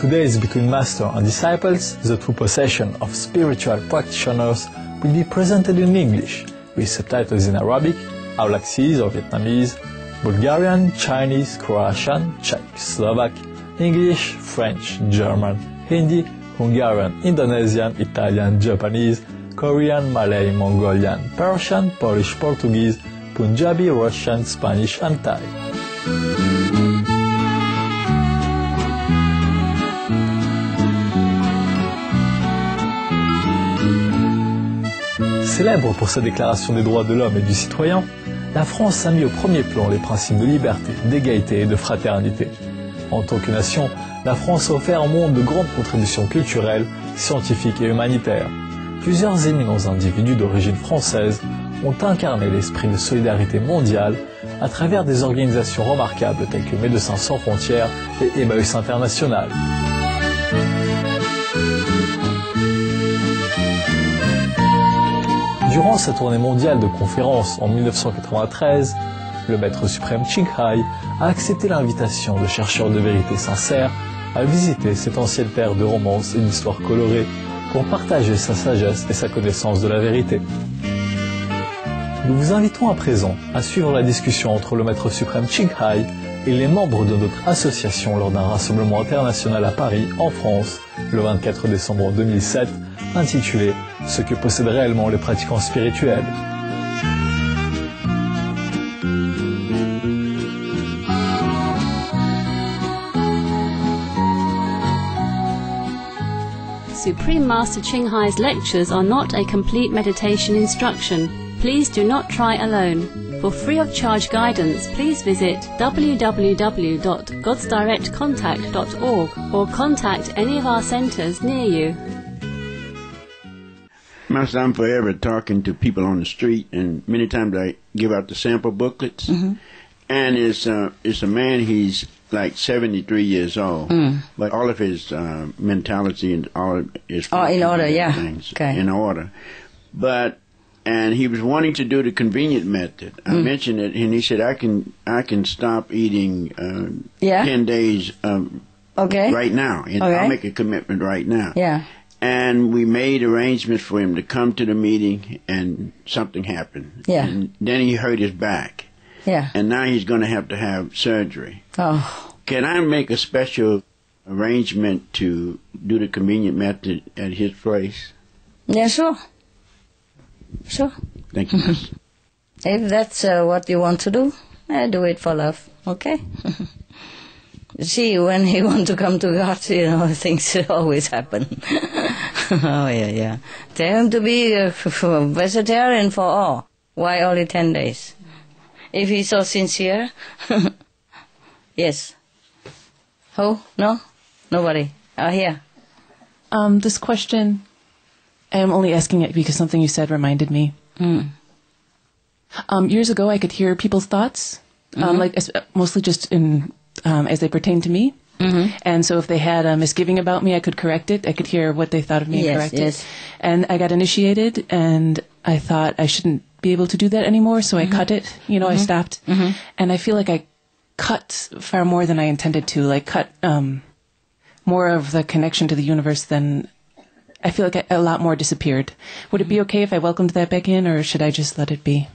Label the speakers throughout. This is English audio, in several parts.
Speaker 1: today's Between Master and Disciples, the true possession of spiritual practitioners will be presented in English, with subtitles in Arabic, Aulacese or Vietnamese, Bulgarian, Chinese, Croatian, Czech, Slovak, English, French, German, Hindi, Hungarian, Indonesian, Italian, Japanese, Korean, Malay, Mongolian, Persian, Polish, Portuguese, Punjabi, Russian, Spanish and Thai. Célèbre pour sa déclaration des droits de l'homme et du citoyen, la France a mis au premier plan les principes de liberté, d'égalité et de fraternité. En tant que nation, la France a offert au monde de grandes contributions culturelles, scientifiques et humanitaires. Plusieurs éminents individus d'origine française ont incarné l'esprit de solidarité mondiale à travers des organisations remarquables telles que Médecins sans frontières et Emmaüs International. Durant sa tournée mondiale de conférences en 1993, le maître suprême Ching Hai a accepté l'invitation de chercheurs de vérité sincères à visiter cette ancienne terre de romance et d'histoire colorée pour partager sa sagesse et sa connaissance de la vérité. Nous vous invitons à présent à suivre la discussion entre le maître suprême Ching Hai et les membres de notre association lors d'un rassemblement international à Paris, en France, le 24 décembre 2007, intitulé « Ce que possèdent réellement les pratiquants spirituels ».
Speaker 2: Supreme Master Ching Hai's lectures are not a complete meditation instruction. Please do not try alone. For free of charge guidance, please visit www.godsdirectcontact.org or contact any of our centers near you.
Speaker 3: Master, I'm forever talking to people on the street, and many times I give out the sample booklets. Mm-hmm. And it's a man, he's like 73 years old, but all of his mentality and all of his
Speaker 4: in order, yeah,
Speaker 3: things
Speaker 4: okay.
Speaker 3: In order. And he was wanting to do the convenient method. I mentioned it, and he said, I can stop eating 10 days right now. And I'll make a commitment right now.
Speaker 4: Yeah.
Speaker 3: And we made arrangements for him to come to the meeting, and something happened.
Speaker 4: Yeah.
Speaker 3: And then he hurt his back.
Speaker 4: Yeah.
Speaker 3: And now he's going to have surgery.
Speaker 4: Oh.
Speaker 3: Can I make a special arrangement to do the convenient method at his place?
Speaker 4: Yeah, sure. Sure.
Speaker 3: Thank you.
Speaker 4: If that's what you want to do, I do it for love. Okay? See, when you want to come to God, things always happen. Oh, yeah. Tell him to be a vegetarian for all. Why only 10 days? If he's so sincere. Yes. Who? No? Nobody. Here.
Speaker 5: This question, I am only asking it because something you said reminded me. Years ago, I could hear people's thoughts, mostly just in as they pertain to me. Mm-hmm. And so if they had a misgiving about me, I could correct it. I could hear what they thought of me and correct it. And I got initiated, and I thought I shouldn't be able to do that anymore, so I cut it. I stopped. Mm-hmm. And I feel like I cut far more than I intended to, cut more of the connection to the universe than... I feel like a lot more disappeared. Would it be okay if I welcomed that back in, or should I just let it be?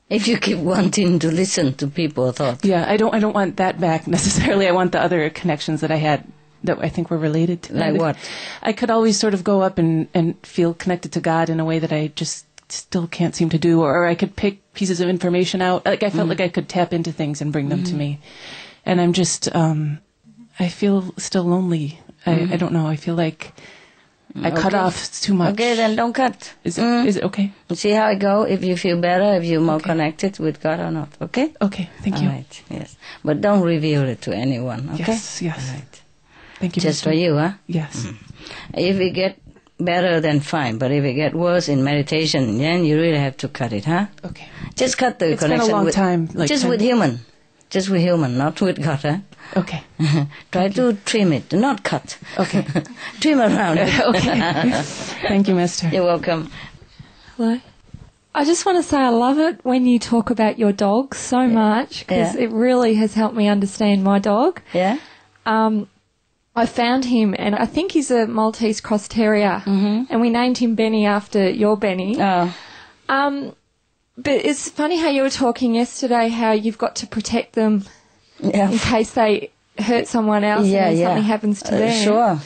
Speaker 4: If you keep wanting to listen to people's thoughts.
Speaker 5: Yeah, I don't want that back necessarily. I want the other connections that I had that I think were related to that.
Speaker 4: Like what?
Speaker 5: I could always sort of go up and feel connected to God in a way that I just still can't seem to do, or I could pick pieces of information out. I felt like I could tap into things and bring them to me. And I'm just, I feel still lonely. I don't know. I feel like I cut off too much.
Speaker 4: Okay, then don't cut.
Speaker 5: Is it okay?
Speaker 4: See how it go, if you feel better, if you're more connected with God or not, okay?
Speaker 5: Okay, thank you.
Speaker 4: All right, yes. But don't reveal it to anyone, okay?
Speaker 5: Yes.
Speaker 4: All right.
Speaker 5: Thank you.
Speaker 4: Just for you, huh?
Speaker 5: Yes.
Speaker 4: If you get better, then fine. But if it get worse in meditation, then you really have to cut it, huh?
Speaker 5: Okay.
Speaker 4: Just cut the connection.
Speaker 5: It's been a long time.
Speaker 4: Just with human. Just with human, not with God, huh?
Speaker 5: Okay.
Speaker 4: Try to trim it, not cut.
Speaker 5: Okay.
Speaker 4: Trim around it.
Speaker 5: Okay. Thank you, Master.
Speaker 4: You're welcome.
Speaker 5: Why?
Speaker 6: I just want to say I love it when you talk about your dog so much, because it really has helped me understand my dog.
Speaker 4: Yeah?
Speaker 6: I found him, and I think he's a Maltese Cross Terrier, and we named him Benny after your Benny.
Speaker 4: Oh.
Speaker 6: But it's funny how you were talking yesterday, how you've got to protect them in case they hurt someone else and something happens to them.
Speaker 4: Sure.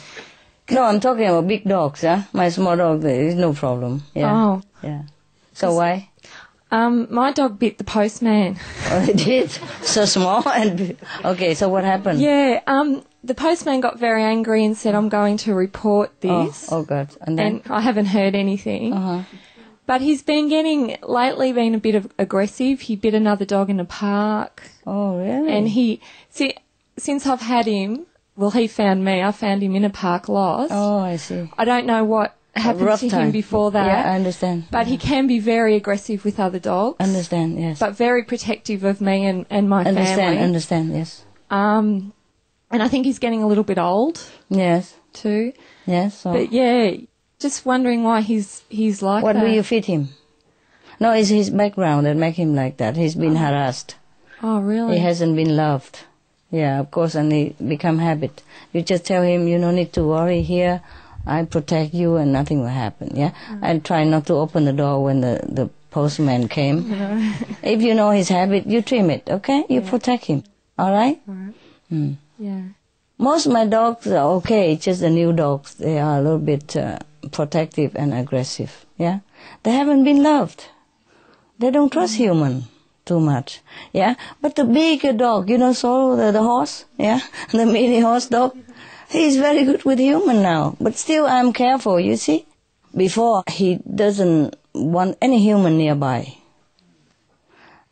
Speaker 4: No, I'm talking about big dogs, huh? My small dog, there is no problem. Yeah.
Speaker 6: Oh.
Speaker 4: Yeah. So why?
Speaker 6: My dog bit the postman.
Speaker 4: Oh, it did? So small? Okay, so what happened?
Speaker 6: Yeah, the postman got very angry and said, I'm going to report this.
Speaker 4: Oh God. And then?
Speaker 6: And I haven't heard anything. But he's been lately been a bit aggressive. He bit another dog in a park.
Speaker 4: Oh, really?
Speaker 6: And since I've had him, well, he found me. I found him in a park lost.
Speaker 4: Oh, I see.
Speaker 6: I don't know what happened to him before that.
Speaker 4: Yeah, I understand.
Speaker 6: But he can be very aggressive with other dogs.
Speaker 4: Understand, yes.
Speaker 6: But very protective of me and my family.
Speaker 4: Understand, yes.
Speaker 6: And I think he's getting a little bit old.
Speaker 4: Yes.
Speaker 6: Too.
Speaker 4: Yes. So.
Speaker 6: But yeah, just wondering why he's like
Speaker 4: what
Speaker 6: that.
Speaker 4: do you feed him? No, it's his background that make him like that. He's been harassed.
Speaker 6: Oh, really?
Speaker 4: He hasn't been loved. Yeah, of course, and it become habit. You just tell him, you don't need to worry here. I protect you and nothing will happen, yeah? And try not to open the door when the postman came. If you know his habit, you trim it, okay? You protect him, all right?
Speaker 6: Yeah.
Speaker 4: Most of my dogs are okay, it's just the new dogs. They are a little bit protective and aggressive, yeah? They haven't been loved. They don't trust human too much, yeah? But the bigger dog, you know, so the horse, yeah? The mini horse dog, he's very good with human now. But still I'm careful, you see? Before, he doesn't want any human nearby.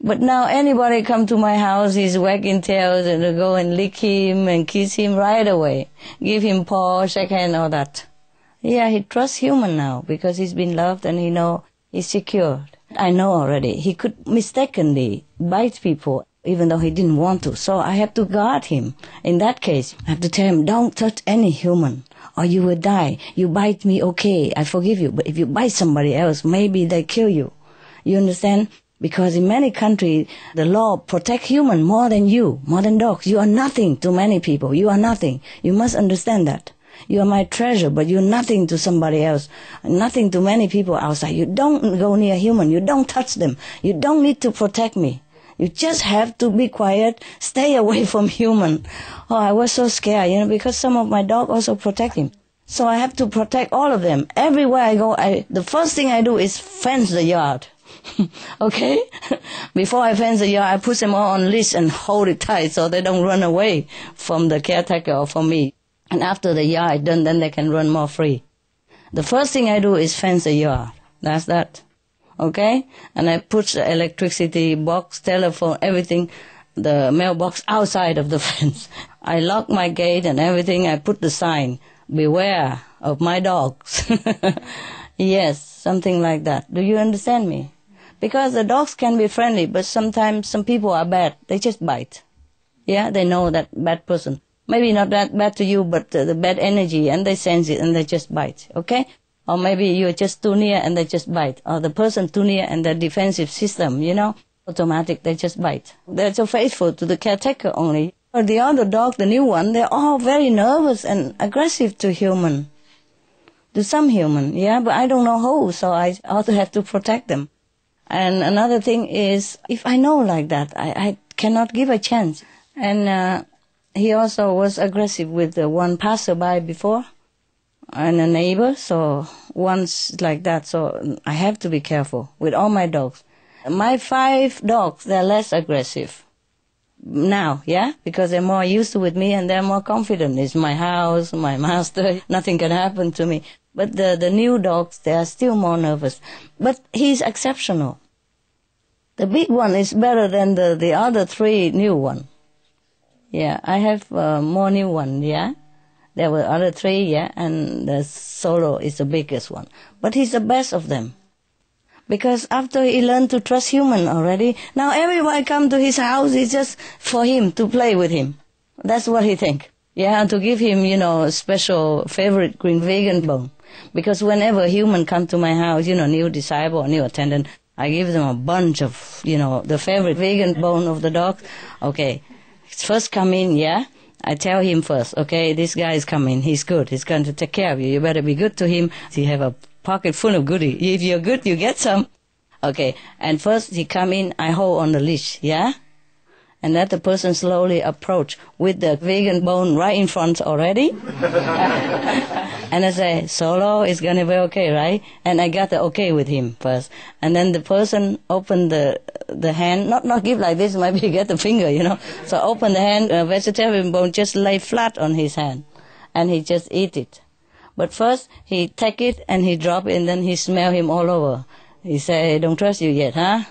Speaker 4: But now anybody come to my house, he's wagging tails and I go and lick him and kiss him right away. Give him paw, shake hand, all that. Yeah, he trusts human now because he's been loved and he know he's secure. I know already. He could mistakenly bite people even though he didn't want to. So I have to guard him. In that case, I have to tell him, don't touch any human or you will die. You bite me, okay, I forgive you. But if you bite somebody else, maybe they kill you. You understand? Because in many countries, the law protects human more than you, more than dogs. You are nothing to many people. You are nothing. You must understand that. You are my treasure, but you're nothing to somebody else. Nothing to many people outside. You don't go near human. You don't touch them. You don't need to protect me. You just have to be quiet, stay away from human. Oh, I was so scared, you know, because some of my dogs also protect him. So I have to protect all of them. Everywhere I go, the first thing I do is fence the yard. Okay? Before I fence the yard, I put them all on leash and hold it tight so they don't run away from the caretaker or from me. And after the yard is done, then they can run more free. The first thing I do is fence the yard. That's that. Okay? And I put the electricity box, telephone, everything, the mailbox outside of the fence. I lock my gate and everything. I put the sign, beware of my dogs. Yes, something like that. Do you understand me? Because the dogs can be friendly, but sometimes some people are bad. They just bite. Yeah, they know that bad person. Maybe not that bad to you, but the bad energy, and they sense it, and they just bite, okay? Or maybe you're just too near, and they just bite. Or the person too near, and their defensive system, you know, automatic, they just bite. They're so faithful to the caretaker only. Or the other dog, the new one, they're all very nervous and aggressive to human. To some human, yeah, but I don't know who, so I also have to protect them. And another thing is, if I know like that, I cannot give a chance. And he also was aggressive with the one passerby before, and a neighbor, so once like that, so I have to be careful with all my dogs. My 5 dogs, they're less aggressive now, yeah, because they're more used to with me and they're more confident. It's my house, my master, nothing can happen to me. But the new dogs, they are still more nervous. But he's exceptional. The big one is better than the other 3 new one. Yeah, I have more new one, yeah. There were other 3, yeah, and the Solo is the biggest one. But he's the best of them. Because after he learned to trust human already, now everyone come to his house is just for him, to play with him. That's what he think. Yeah, and to give him, you know, a special favorite green vegan bone. Because whenever human come to my house, you know, new disciple or new attendant, I give them a bunch of, the favorite vegan bone of the dog. Okay, first come in, yeah? I tell him first, okay, this guy is coming. He's good. He's going to take care of you. You better be good to him. You have a pocket full of goodie. If you're good, you get some. Okay, and first he come in, I hold on the leash, yeah? And let the person slowly approach with the vegan bone right in front already. And I say, Solo, it's going to be okay, right? And I got the okay with him first. And then the person opened the hand, not give like this, maybe get the finger, So open the hand, vegetarian bone just lay flat on his hand. And he just eat it. But first, he take it and he drop it and then he smell him all over. He say, I don't trust you yet, huh?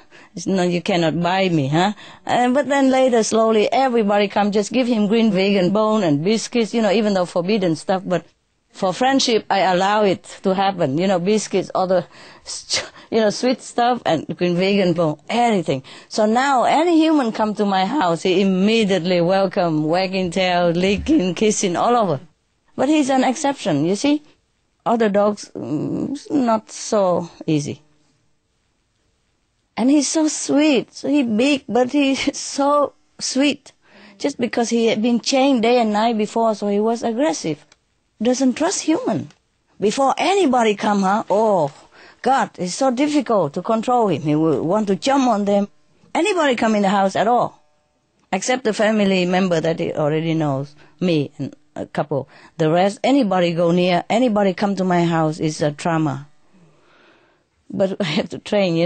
Speaker 4: No, you cannot buy me, huh? But then later, slowly, everybody come, just give him green vegan bone and biscuits, even though forbidden stuff. But for friendship, I allow it to happen. Biscuits, other, sweet stuff and green vegan bone, anything. So now, any human come to my house, he immediately welcome, wagging tail, licking, kissing, all over. But he's an exception, you see? Other dogs, not so easy. And he's so sweet. So he's big, but he's so sweet. Just because he had been chained day and night before, so he was aggressive. Doesn't trust human. Before anybody come, oh, God, it's so difficult to control him. He will want to jump on them. Anybody come in the house at all, except the family member that he already knows, me and a couple. The rest, anybody go near, anybody come to my house is a trauma. But I have to train,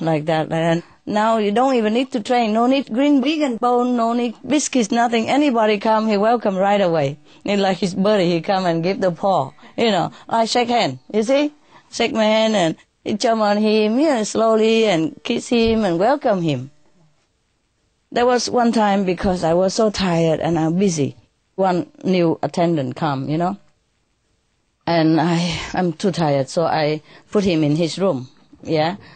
Speaker 4: like that. And now you don't even need to train. No need green vegan bone, no need biscuits, nothing. Anybody come, he welcome right away. It's like his buddy, he come and give the paw. I shake hand, you see? Shake my hand and he jump on him, slowly and kiss him and welcome him. There was one time because I was so tired and I'm busy. One new attendant come, And I'm too tired, so I put him in his room,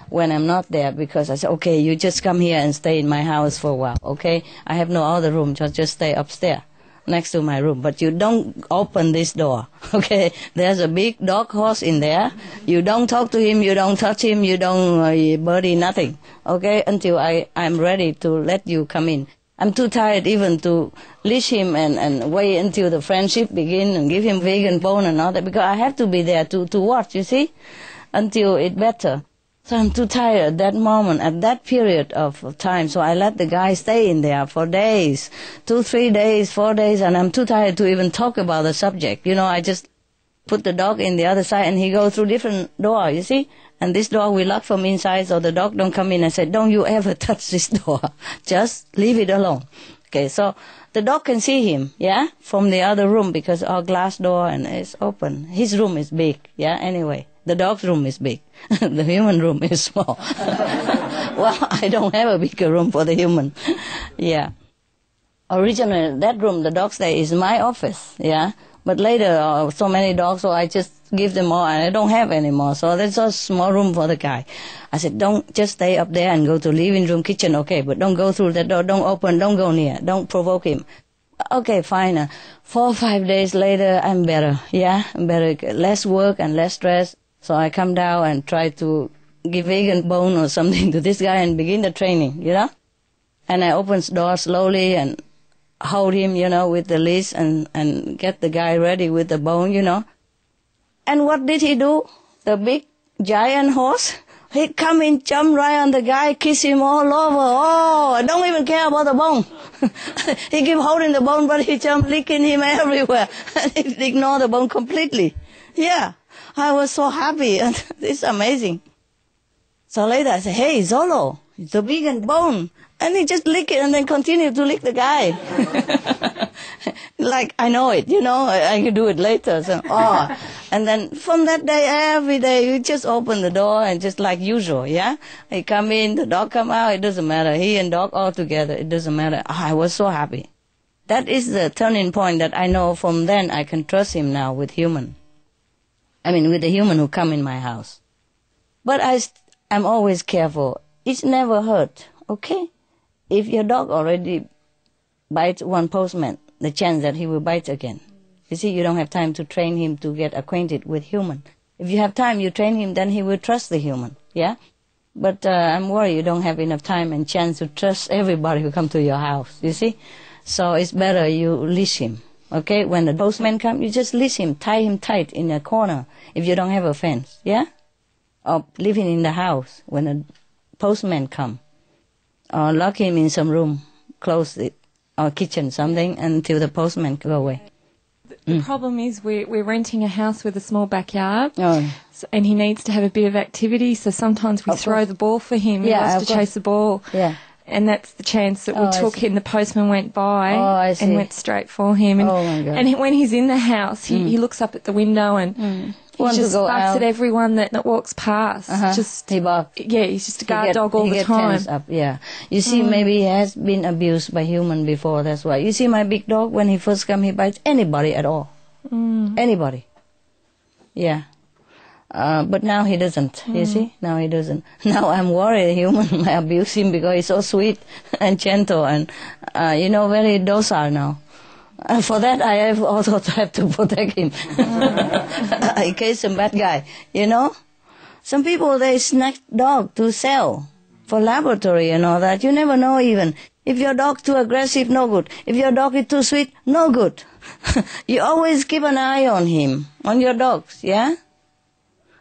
Speaker 4: when I'm not there, because I said, okay, you just come here and stay in my house for a while, okay? I have no other room, just stay upstairs next to my room. But you don't open this door, okay? There's a big dog horse in there. You don't talk to him, you don't touch him, you don't birdie, nothing, okay? Until I'm ready to let you come in. I'm too tired even to leash him and wait until the friendship begin and give him vegan bone and all that, because I have to be there to watch, you see, until it better. So I'm too tired at that moment, at that period of time. So I let the guy stay in there for days, 2, 3 days, 4 days, and I'm too tired to even talk about the subject. I just put the dog in the other side and he go through different door, you see. And this door we lock from inside so the dog don't come in. I said, don't you ever touch this door. Just leave it alone. Okay, so the dog can see him, from the other room because our glass door and it's open. His room is big, anyway. The dog's room is big. The human room is small. Well, I don't have a bigger room for the human. Originally, that room, the dog stay, is my office, But later, so many dogs, so I just give them all, and I don't have any more. So there's a small room for the guy. I said, don't just stay up there and go to living room, kitchen, okay, but don't go through that door, don't open, don't go near, don't provoke him. Okay, fine. 4 or 5 days later, I'm better, I'm better, less work and less stress. So I come down and try to give vegan bone or something to this guy and begin the training, And I open the door slowly and hold him, with the leash and get the guy ready with the bone, And what did he do? The big giant horse? He come in, jump right on the guy, kiss him all over. Oh, I don't even care about the bone. He keep holding the bone, but he jump licking him everywhere. And he ignore the bone completely. I was so happy. It's amazing. So later I said, hey, Zolo, it's a vegan bone. And he just lick it and then continue to lick the guy. Like, I know it, I can do it later. So, And then from that day, every day, you just open the door and just like usual, He come in, the dog come out, it doesn't matter. He and dog all together, it doesn't matter. I was so happy. That is the turning point that I know from then I can trust him now with human. With the human who come in my house. But I'm always careful. It's never hurt, okay? If your dog already bites one postman, the chance that he will bite again. You see, you don't have time to train him to get acquainted with human. If you have time, you train him, then he will trust the human, But I'm worried you don't have enough time and chance to trust everybody who come to your house, you see? So it's better you leash him, okay? When the postman comes, you just leash him, tie him tight in a corner if you don't have a fence, yeah? Or leave him in the house when the postman comes. Or lock him in some room, close it, or kitchen, something, until the postman go away.
Speaker 6: The problem is we're renting a house with a small backyard,
Speaker 4: Oh.
Speaker 6: and he needs to have a bit of activity, so sometimes we throw the ball for him. He wants to chase the ball.
Speaker 4: Yeah.
Speaker 6: And that's the chance that we took him. The postman went by
Speaker 4: and
Speaker 6: went straight for him. And,
Speaker 4: oh, my God.
Speaker 6: And when he's in the house, he looks up at the window and he just barks at everyone that walks past. Just
Speaker 4: he barks.
Speaker 6: Yeah, he's just a guard dog all the time.
Speaker 4: He up, yeah. You see, maybe he has been abused by human before, that's why. You see, my big dog, when he first come, he bites anybody at all. Anybody. Yeah. But now he doesn't, you see? Now he doesn't. Now I'm worried human might abuse him because he's so sweet and gentle and, very docile now. And for that, I also have to protect him in case some bad guy, Some people, they snatch dog to sell for laboratory and all that. You never know even. If your dog too aggressive, no good. If your dog is too sweet, no good. You always keep an eye on him, on your dogs, yeah?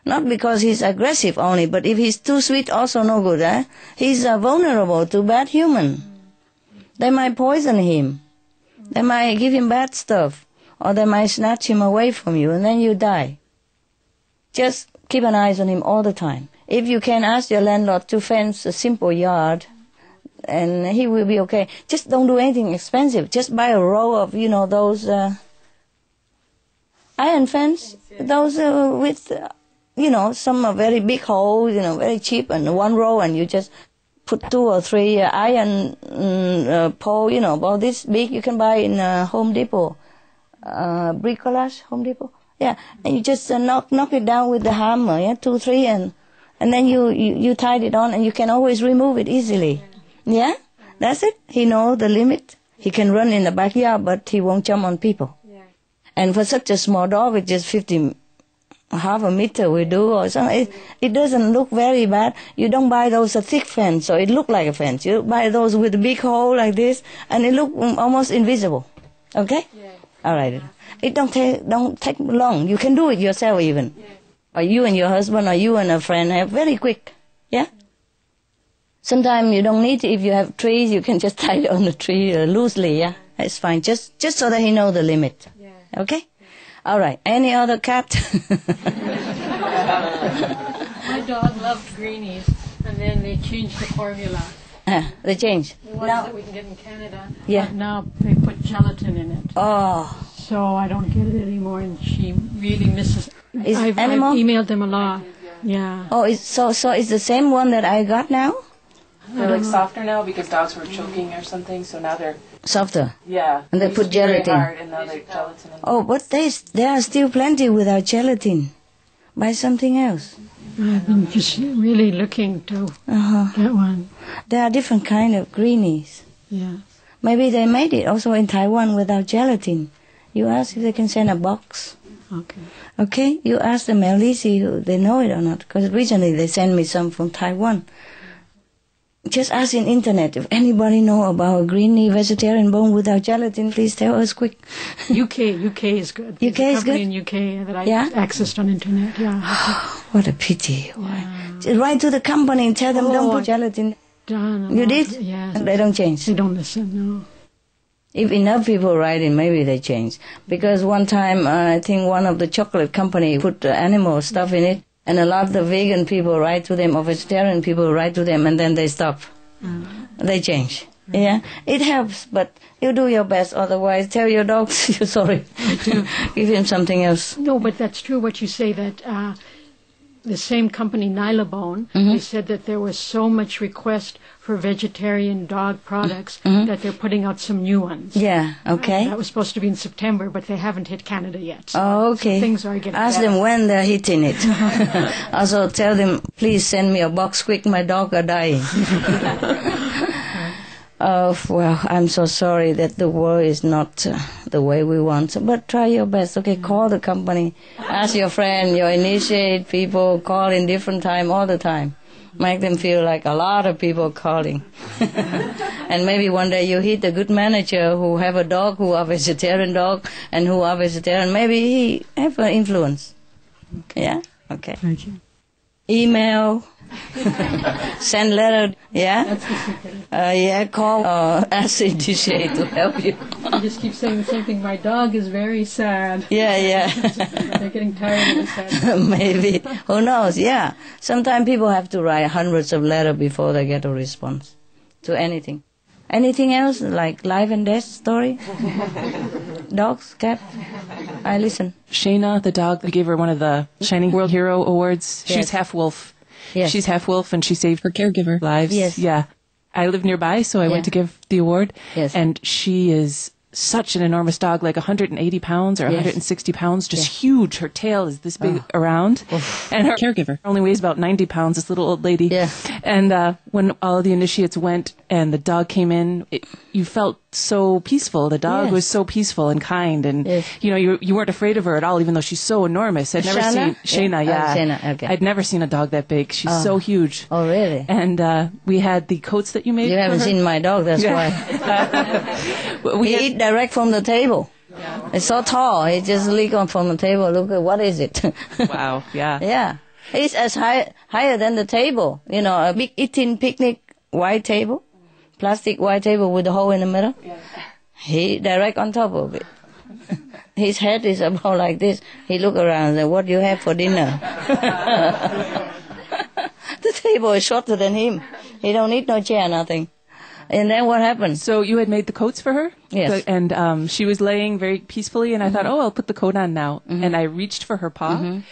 Speaker 4: Not because he's aggressive only, but if he's too sweet, also no good, eh? He's vulnerable to bad human. They might poison him. They might give him bad stuff. Or they might snatch him away from you, and then you die. Just keep an eye on him all the time. If you can ask your landlord to fence a simple yard, and he will be okay. Just don't do anything expensive. Just buy a row of, those iron fence. Those with... some are very big holes, very cheap, and one row, and you just put 2 or 3 iron pole, about this big. You can buy in Home Depot, bricolage, Home Depot. Yeah, and you just knock it down with the hammer, 2, 3, and then you tied it on, and you can always remove it easily. Yeah, that's it. He knows the limit. He can run in the backyard, but he won't jump on people. Yeah. And for such a small dog, it's just 50. Half a meter we do, or something. It doesn't look very bad. You don't buy those thick fence, so it look like a fence. You buy those with a big hole like this, and it look almost invisible. Okay? Yeah. All right. It don't take long. You can do it yourself even. Yeah. Or you and your husband, or you and a friend have very quick. Yeah. Sometimes you don't need. If you have trees, you can just tie it on the tree loosely. Yeah, it's fine. Just so that he knows the limit. Yeah. Okay. All right. Any other cat?
Speaker 7: My dog loved greenies, and then they changed the formula.
Speaker 4: They changed?
Speaker 7: The ones that we can get in Canada.
Speaker 4: Yeah.
Speaker 7: But now they put gelatin in it.
Speaker 4: Oh.
Speaker 7: So I don't get it anymore, and she really misses it. I've emailed them a lot. Yeah.
Speaker 4: Oh, so it's the same one that I got now?
Speaker 5: They're softer now because dogs were choking or something, so now they're...
Speaker 4: Softer?
Speaker 5: Yeah.
Speaker 4: And they put gelatin?
Speaker 5: Very hard, and now they're gelatin.
Speaker 4: Oh, but there are still plenty without gelatin. Buy something else.
Speaker 7: I've been just really looking to get one.
Speaker 4: There are different kind of greenies.
Speaker 7: Yeah.
Speaker 4: Maybe they made it also in Taiwan without gelatin. You ask if they can send a box.
Speaker 7: Okay.
Speaker 4: Okay? You ask them at least if they know it or not. Because recently they sent me some from Taiwan. Just ask in internet if anybody know about a greenie vegetarian bone without gelatin. Please tell us quick.
Speaker 7: UK is good.
Speaker 4: UK is good?
Speaker 7: in UK that I accessed on internet. Yeah.
Speaker 4: What a pity. Yeah. Just write to the company and tell them don't put gelatin.
Speaker 7: Done.
Speaker 4: You did?
Speaker 7: Yeah.
Speaker 4: They don't change.
Speaker 7: They don't listen. No.
Speaker 4: If enough people write in, maybe they change. Because one time, I think one of the chocolate company put animal stuff in it. And a lot of the vegan people write to them, or vegetarian people write to them, and then they stop. They change. Yeah, it helps, but you do your best. Otherwise, tell your dogs you're sorry. Give him something else.
Speaker 7: No, but that's true what you say, that the same company, Nylabone, they said that there was so much request for vegetarian dog products that they're putting out some new ones.
Speaker 4: Yeah, okay.
Speaker 7: That was supposed to be in September, but they haven't hit Canada yet. So,
Speaker 4: okay.
Speaker 7: So things are getting
Speaker 4: Ask
Speaker 7: better.
Speaker 4: them when they're hitting it. Also tell them, please send me a box quick, my dog are dying. Oh, well, I'm so sorry that the world is not the way we want. But try your best. Okay, call the company. Ask your friend, your initiate people, call in different time all the time. Make them feel like a lot of people calling. And maybe one day you hit a good manager who have a dog, who are vegetarian dog, and who are vegetarian. Maybe he have an influence. Okay. Yeah? Okay.
Speaker 7: Thank you.
Speaker 4: Email. Send letter. Yeah?
Speaker 7: That's the secret.
Speaker 4: Yeah, call ask CDJ to help you.
Speaker 7: I just keep saying the same thing. My dog is very sad.
Speaker 4: Yeah.
Speaker 7: They're getting tired of the sad.
Speaker 4: Maybe. Who knows? Yeah. Sometimes people have to write hundreds of letters before they get a response to anything. Anything else, like life and death story? Dogs, cat? I listen.
Speaker 5: Shayna, the dog, we gave her one of the Shining World Hero Awards.
Speaker 4: Yes.
Speaker 5: She's half wolf.
Speaker 4: Yes.
Speaker 5: She's half wolf, and she saved her caregiver lives.
Speaker 4: Yes.
Speaker 5: Yeah. I live nearby, so I went to give the award.
Speaker 4: Yes.
Speaker 5: And she is such an enormous dog, like 180 pounds or 160 pounds, just huge. Her tail is this big around. And her caregiver only weighs about 90 pounds, this little old lady.
Speaker 4: Yeah.
Speaker 5: And when all of the initiates went and the dog came in, you felt so peaceful. The dog was so peaceful and kind. And, you weren't afraid of her at all, even though she's so enormous. I'd never seen Shayna,
Speaker 4: Shayna, okay.
Speaker 5: I'd never seen a dog that big. She's so huge.
Speaker 4: Oh, really?
Speaker 5: And we had the coats that you made.
Speaker 4: You haven't seen my dog, that's why. He eat direct from the table. Yeah. It's so tall. He just leak on from the table. Look at what is it?
Speaker 5: Wow. Yeah.
Speaker 4: Yeah. It's as higher than the table. A big eating picnic white table, plastic white table with a hole in the middle. Yeah. He direct on top of it. His head is about like this. He look around and say, "What do you have for dinner?" The table is shorter than him. He don't need no chair, nothing. And then what happened?
Speaker 5: So you had made the coats for her?
Speaker 4: Yes.
Speaker 5: And she was laying very peacefully, and I thought, I'll put the coat on now. Mm-hmm. And I reached for her paw,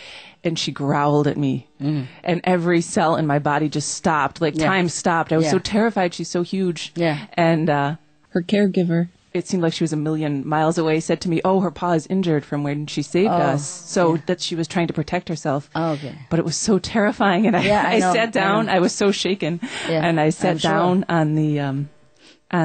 Speaker 5: and she growled at me. Mm. And every cell in my body just stopped, time stopped. I was so terrified. She's so huge.
Speaker 4: Yeah.
Speaker 5: And her caregiver, it seemed like she was a million miles away, said to me, her paw is injured from when she saved us. So that she was trying to protect herself.
Speaker 4: Oh, okay.
Speaker 5: But it was so terrifying. And I sat down. I was so shaken. Yeah, and I sat down on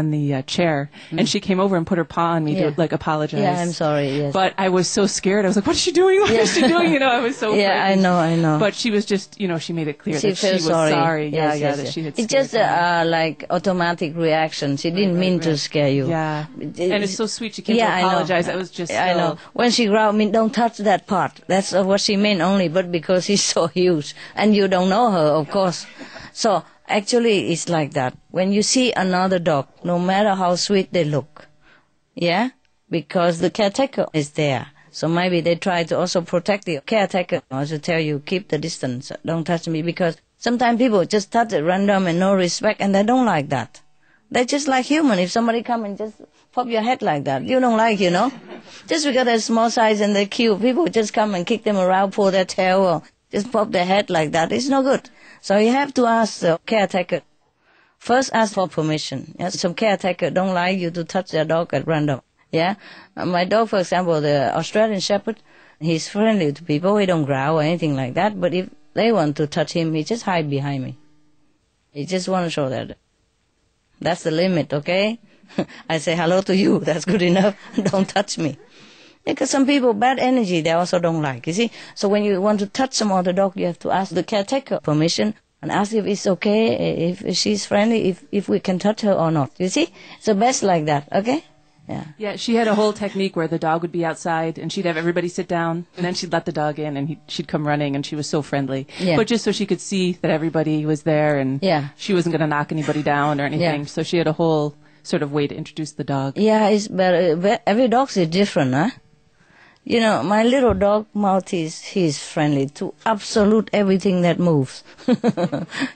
Speaker 5: the chair, and she came over and put her paw on me to apologize.
Speaker 4: Yeah, I'm sorry. Yes.
Speaker 5: But I was so scared. I was like, "What is she doing? What is she doing?" I was so
Speaker 4: yeah,
Speaker 5: frightened.
Speaker 4: I know.
Speaker 5: But she was just, she made it clear that she was
Speaker 4: sorry.
Speaker 5: Yes, that she had.
Speaker 4: It's just like automatic reaction. She didn't mean to scare you.
Speaker 5: Yeah, and it's so sweet. She came to apologize. I was just.
Speaker 4: I know. When she growled, don't touch that part. That's what she meant only. But because he's so huge, and you don't know her, of course. So. Actually, it's like that. When you see another dog, no matter how sweet they look, because the caretaker is there. So maybe they try to also protect the caretaker, also tell you, keep the distance, don't touch me, because sometimes people just touch at random and no respect, and they don't like that. They're just like human. If somebody come and just pop your head like that, you don't like, Just because they're small size and they're cute, people just come and kick them around, pull their tail, or just pop their head like that. It's no good. So you have to ask the caretaker. First, ask for permission. Yeah? Some caretaker don't like you to touch their dog at random. Yeah, my dog, for example, the Australian Shepherd, he's friendly to people. He don't growl or anything like that. But if they want to touch him, he just hide behind me. He just want to show that. That's the limit, okay? I say hello to you. That's good enough. Don't touch me. Because some people, bad energy, they also don't like, you see. So when you want to touch some other dog, you have to ask the caretaker permission and ask if it's okay, if she's friendly, if we can touch her or not, you see. So best like that, okay?
Speaker 5: Yeah, she had a whole technique where the dog would be outside and she'd have everybody sit down and then she'd let the dog in and she'd come running and she was so friendly. Yeah. But just so she could see that everybody was there and she wasn't going to knock anybody down or anything. Yeah. So she had a whole sort of way to introduce the dog.
Speaker 4: Yeah, but every dog is different, huh? My little dog, Maltese, he's friendly to absolute everything that moves.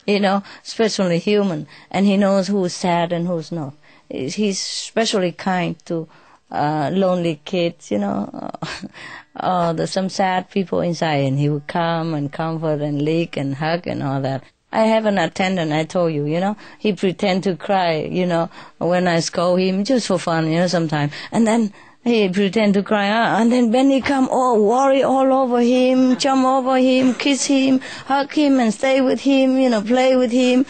Speaker 4: Especially human. And he knows who's sad and who's not. He's especially kind to lonely kids, there's some sad people inside, and he would come and comfort and lick and hug and all that. I have an attendant, I told you, he pretend to cry, when I scold him, just for fun, sometimes. And then he pretend to cry, and then Benny come, worry all over him, jump over him, kiss him, hug him, and stay with him, play with him,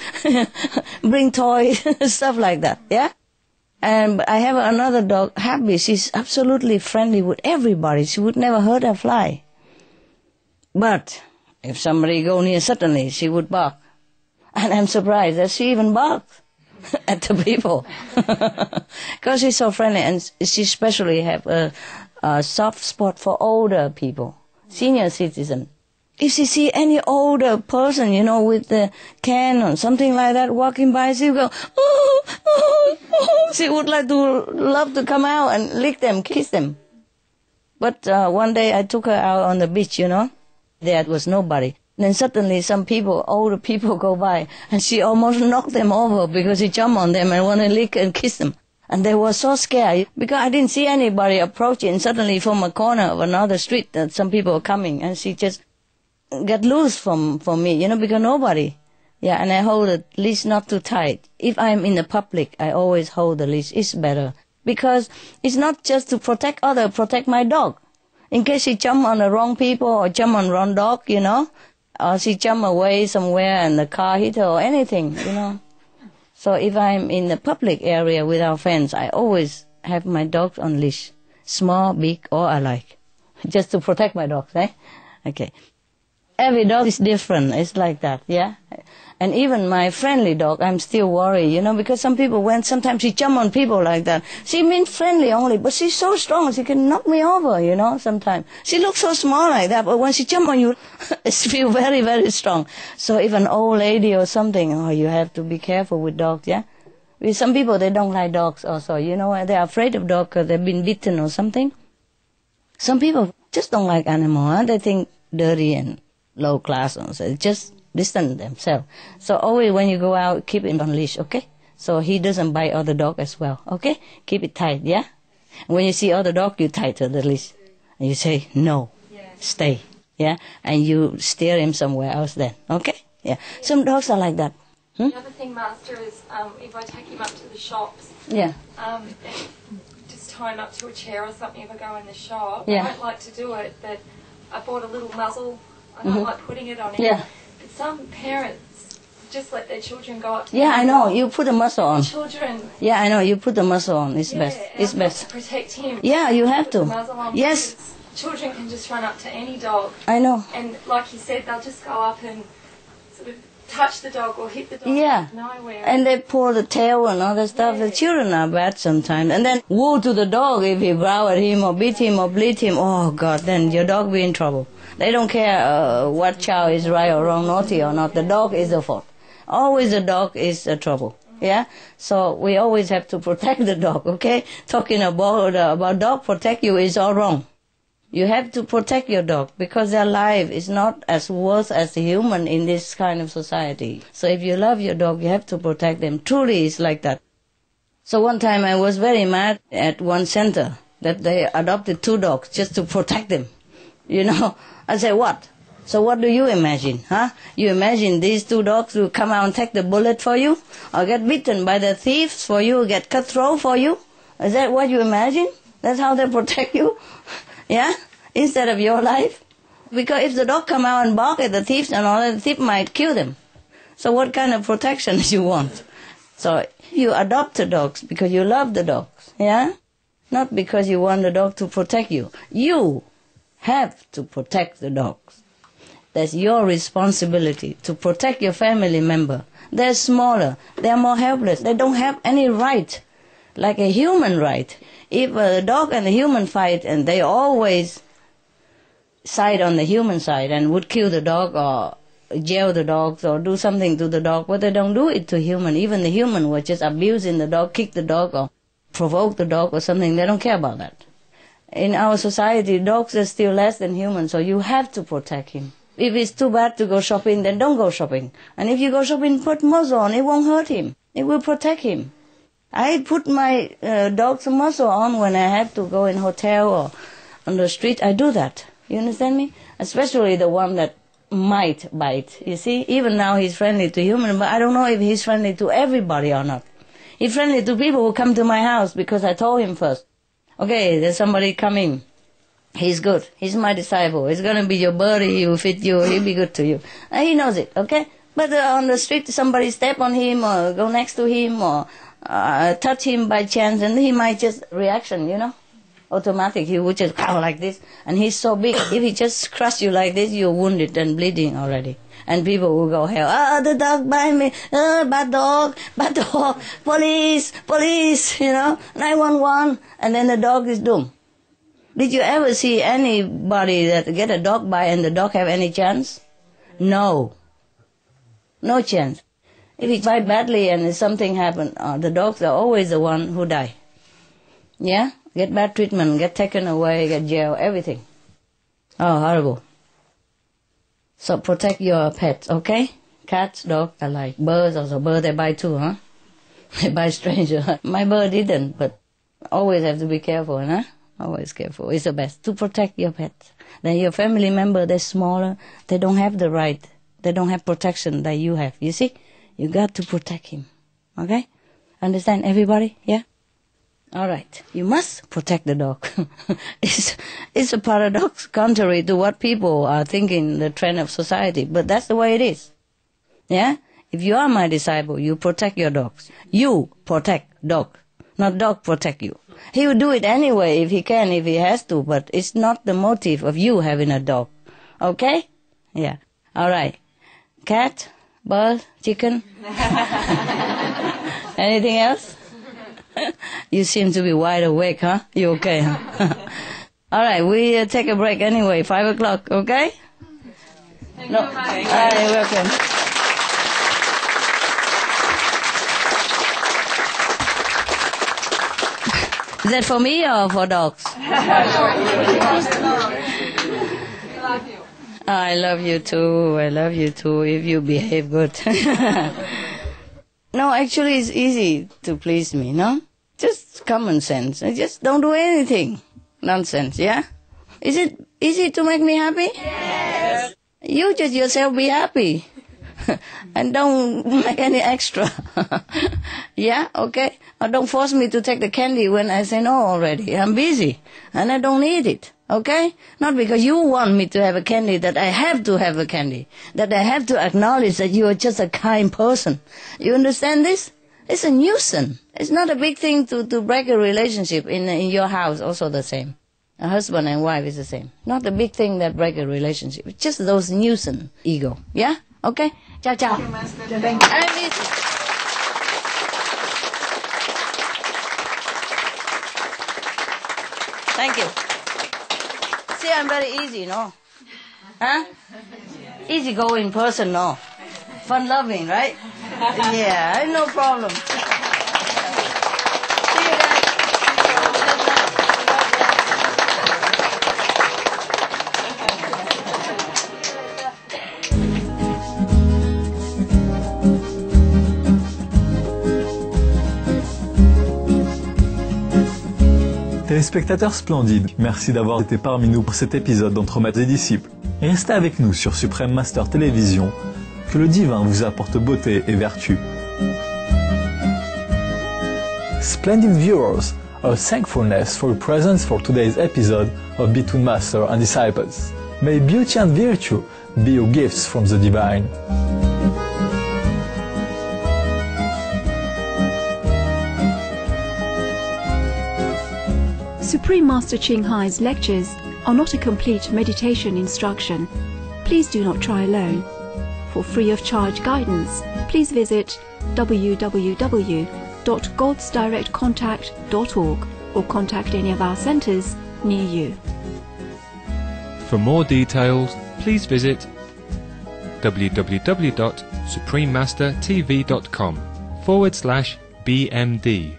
Speaker 4: bring toys, stuff like that, yeah? And I have another dog, Happy. She's absolutely friendly with everybody. She would never hurt a fly. But if somebody go near, suddenly she would bark. And I'm surprised that she even barks at the people. Because she's so friendly, and she especially have a soft spot for older people, senior citizens. If she see any older person, with the can or something like that walking by, she will go, oh, oh, oh. She would love to come out and lick them, kiss them. But one day I took her out on the beach, There was nobody. Then suddenly some people, older people go by, and she almost knocked them over because she jumped on them and wanted to lick and kiss them. And they were so scared because I didn't see anybody approaching. Suddenly from a corner of another street, some people were coming, and she just get loose from me, because nobody. Yeah, and I hold the leash not too tight. If I'm in the public, I always hold the leash. It's better. Because it's not just to protect protect my dog. In case she jump on the wrong people or jump on wrong dog, or she jump away somewhere and the car hit her or anything, So if I'm in the public area with our friends, I always have my dogs on leash. Small, big, or alike. Just to protect my dogs, eh? Okay. Every dog is different. It's like that, yeah? And even my friendly dog, I'm still worried, because some people, sometimes she jump on people like that. She means friendly only, but she's so strong, she can knock me over, sometimes. She looks so small like that, but when she jump on you, she feels very, very strong. So if an old lady or something, you have to be careful with dogs, yeah? With some people, they don't like dogs also, they're afraid of dogs because they've been bitten or something. Some people just don't like animals, They think dirty and low class, so just distance themselves. So always when you go out, keep him on leash, okay? So he doesn't bite other dog as well, okay? Keep it tight, yeah? When you see other dog, you tighten the leash. And you say, no, stay, yeah? And you steer him somewhere else then, okay? Yeah. Some dogs are like that.
Speaker 6: The other thing, Master, is if I take him up to the shops, just tie him up to a chair or something if I go in the shop. I don't like to do it, but I bought a little muzzle. I don't like putting it on him. Yeah. But some parents just let their children go up to
Speaker 4: I know. You put a muzzle on.
Speaker 6: Children.
Speaker 4: Yeah, I know. You put the muzzle on. It's best. It's best.
Speaker 6: To protect him.
Speaker 4: Yeah, you have to. Yes.
Speaker 6: Children can just run up to any dog.
Speaker 4: I know.
Speaker 6: And like you said, they'll just go up and sort of touch the dog or hit the dog.
Speaker 4: Yeah.
Speaker 6: Nowhere.
Speaker 4: And they pull the tail and all that stuff. The children are bad sometimes. And then woe to the dog if you growl at him or beat him or bleed him. Oh, God, then your dog will be in trouble. They don't care what child is right or wrong, naughty or not. The dog is the fault. Always the dog is the trouble. Yeah? So we always have to protect the dog, okay? Talking about dog protect you is all wrong. You have to protect your dog because their life is not as worth as a human in this kind of society. So if you love your dog, you have to protect them. Truly, it's like that. So one time I was very mad at one center that they adopted 2 dogs just to protect them. I said, what? So what do you imagine, huh? You imagine these 2 dogs will come out and take the bullet for you? Or get bitten by the thieves for you, get cutthroat for you? Is that what you imagine? That's how they protect you? Yeah? Instead of your life? Because if the dog come out and bark at the thieves and all that, the thief might kill them. So what kind of protection do you want? So you adopt the dogs because you love the dogs, yeah? Not because you want the dog to protect you. You have to protect the dogs. That's your responsibility to protect your family member. They're smaller. They're more helpless. They don't have any right, like a human right. If a dog and a human fight and they always side on the human side and would kill the dog or jail the dogs or do something to the dog, but they don't do it to human. Even the human were just abusing the dog, kick the dog or provoke the dog or something. They don't care about that. In our society, dogs are still less than humans, so you have to protect him. If it's too bad to go shopping, then don't go shopping. And if you go shopping, put muzzle on. It won't hurt him. It will protect him. I put my dog's muzzle on when I have to go in hotel or on the street. I do that. You understand me? Especially the one that might bite. You see, even now he's friendly to humans, but I don't know if he's friendly to everybody or not. He's friendly to people who come to my house because I told him first. Okay, there's somebody coming. He's good. He's my disciple. He's going to be your buddy. He will fit you. He'll be good to you. And he knows it, okay? But on the street, somebody step on him or go next to him or touch him by chance, and he might just reaction, automatic. He would just go like this. And he's so big. If he just crush you like this, you're wounded and bleeding already. And people will go, oh, the dog bite me, bad dog, police, 911, and then the dog is doomed. Did you ever see anybody that get a dog bite and the dog have any chance? No. No chance. If it bite badly and something happen, the dogs are always the one who die. Yeah? Get bad treatment, get taken away, get jail, everything. Oh, horrible. So protect your pets, okay? Cats, dogs, I like. Birds also. Birds, they bite too, huh? They bite stranger. My bird didn't, but always have to be careful, huh? Always careful. It's the best to protect your pets. Then your family member, they're smaller. They don't have the right. They don't have protection that you have. You see? You got to protect him. Okay? Understand, everybody? Yeah? All right. You must protect the dog. It's a paradox, contrary to what people are thinking, the trend of society. But that's the way it is. Yeah? If you are my disciple, you protect your dogs. You protect dog. Not dog protect you. He will do it anyway if he can, if he has to, but it's not the motive of you having a dog. Okay? Yeah. All right. Cat, bird, chicken. Anything else? You seem to be wide awake, huh? You okay, huh? All right, we take a break anyway, 5 o'clock, okay?
Speaker 6: Thank you very much.
Speaker 4: All right, you're welcome. Is that for me or for dogs? I love you too. I love you too if you behave good. No, actually it's easy to please me, no? Just common sense. I just don't do anything. Nonsense, yeah? Is it easy to make me happy? Yes. You just yourself be happy. And don't make any extra. Yeah, okay? Or don't force me to take the candy when I say no already. I'm busy and I don't need it, okay? Not because you want me to have a candy that I have to have a candy, that I have to acknowledge that you are just a kind person. You understand this? It's a nuisance. It's not a big thing to break a relationship in your house, also the same. A husband and wife is the same. Not a big thing that break a relationship. It's just those nuisance ego, yeah? Okay? Ciao, ciao. Thank you. I miss you. Thank you. See, I'm very easy, no? Huh? Easy going person, no? Fun loving, right? Yeah, I have no problem. See you guys.
Speaker 1: Téléspectateurs splendides, merci d'avoir été parmi nous pour cet épisode d'Entre Maîtres et Disciples. Et restez avec nous sur Supreme Master Télévision, que le divin vous apporte beauté et vertu. Splendid viewers, our thankfulness for your presence for today's episode of Between Master and Disciples. May beauty and virtue be your gifts from the divine.
Speaker 8: Supreme Master Ching Hai's lectures are not a complete meditation instruction. Please do not try alone. For free of charge guidance, please visit www.godsdirectcontact.org or contact any of our centers near you.
Speaker 9: For more details, please visit www.suprememastertv.com/BMD.